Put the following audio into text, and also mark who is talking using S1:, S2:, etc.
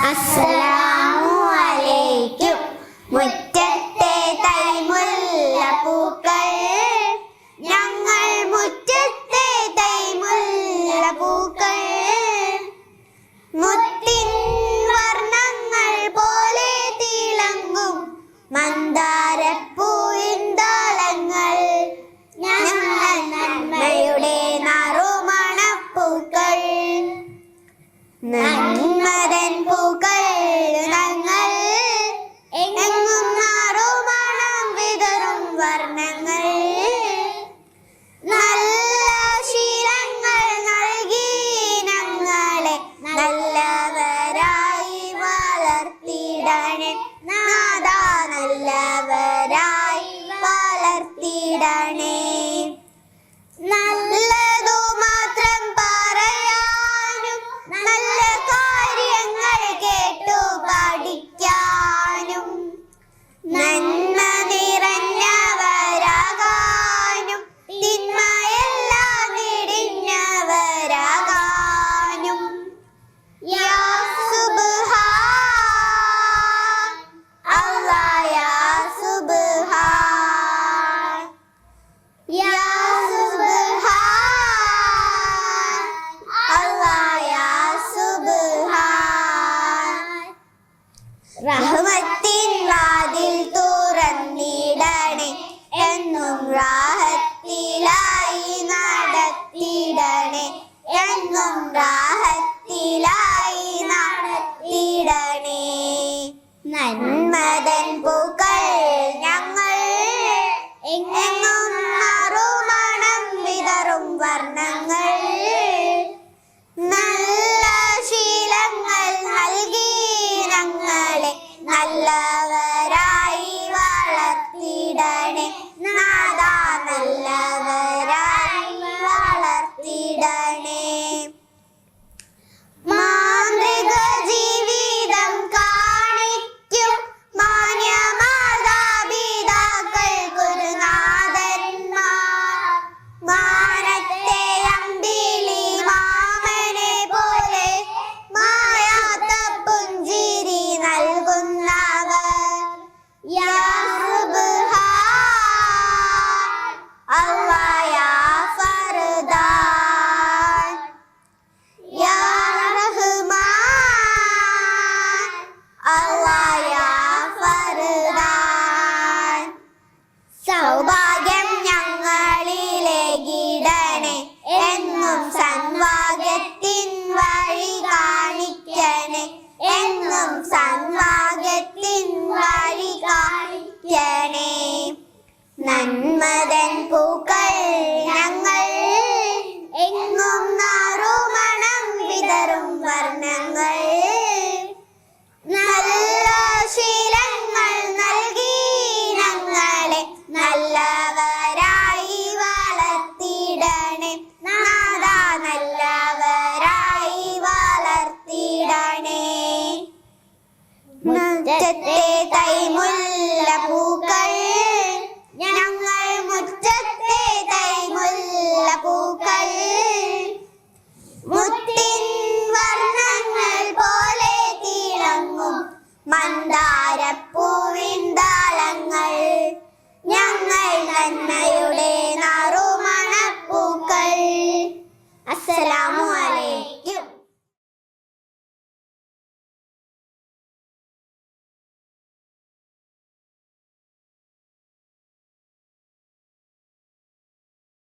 S1: അസ്സലാമു അലൈക്കും. മുറ്റത്തെ തൈമുല്ലപ്പൂക്കൾ, ഞങ്ങൾ മുറ്റത്തെ തൈമുല്ലപ്പൂക്കൾ, മുത്തിൻ വർണ്ണങ്ങൾ പോലെ തിളങ്ങും മന്ദാരപ്പൂവിൻ താളങ്ങൾ, ഞങ്ങൾ നന്മയുടെ നറുമണപ്പൂക്കൾ, നന്മതൻ പൂക്കൾ ഞങ്ങൾ, എങ്ങും നറുമണം വിതറും വർണ്ണങ്ങൾ, നല്ല ശീലങ്ങൾ നൽകി ഞങ്ങളെ നല്ലവരായി വളർത്തിടണേ നാഥാ, നല്ലവരായി വളർത്തിടണേ. നല്ലതു മാത്രം പറയാനും നല്ല കാര്യങ്ങൾ കേട്ടു പഠിക്കാനും, നന്മ നിറഞ്ഞവരാകാനും തിന്മയെല്ലാം വെടിഞ്ഞവരാകാനും. യാ സുബ്ഹാൻ അല്ലാഹ്, യാ സുബ്ഹാൻ, യാ സുബ്ഹാൻ അല്ലാഹ്, യാ സുബ്ഹാൻ. റഹ്മത്തിൻ വാതിൽ തുറന്നിടണേ, എന്നും റാഹത്തിലായി നടത്തിടണേ, എന്നും റാഹത്തിലായി നടത്തിടണേ. നന്മതൻ പൂക്കൾ ഞങ്ങൾ, എങ്ങും നറുമണം വിതറും വർണ്ണങ്ങൾ, നല്ല ശീലങ്ങൾ നൽകി ഞങ്ങളെ നല്ലവരായി വളർത്തിടണേ നാഥാ, നല്ലവരായി വളർത്തിടണേ. മാന്ത്രിക ജീവിതം കാണിക്കും മാന്യമാതാപിതാക്കൾ ഗുരുനാഥന്മാർ, മാനത്തെ അമ്പിളി മാമനെ പോലെ മായാത്ത പുഞ്ചിരി നൽകുന്നവർ. യാ സുബ്ഹാൻ അല്ലാഹ്, യാ ഫർദാൻ, യാ റഹ്മാൻ അല്ലാഹ്, യാ ഫർദാൻ. സൗഭാഗ്യം ഞങ്ങളിലേകിടണേ, എന്നും സൻഭാഗ്യത്തിൻ വഴി കാണിക്കണേ, എന്നും സൻഭാഗ്യത്തിൻ വഴി കാണിക്കണേ. നന്മതൻ പൂക്കൾ ഞങ്ങൾ, എങ്ങും നറുമണം വിതറും വർണ്ണങ്ങൾ, നല്ല ശീലങ്ങൾ നൽകി ഞങ്ങളെ നല്ലവരായി വളർത്തിടണേ നാഥാ, നല്ലവരായി വളർത്തിടണേ. മുറ്റത്തെ തൈമുല്ലപ്പൂ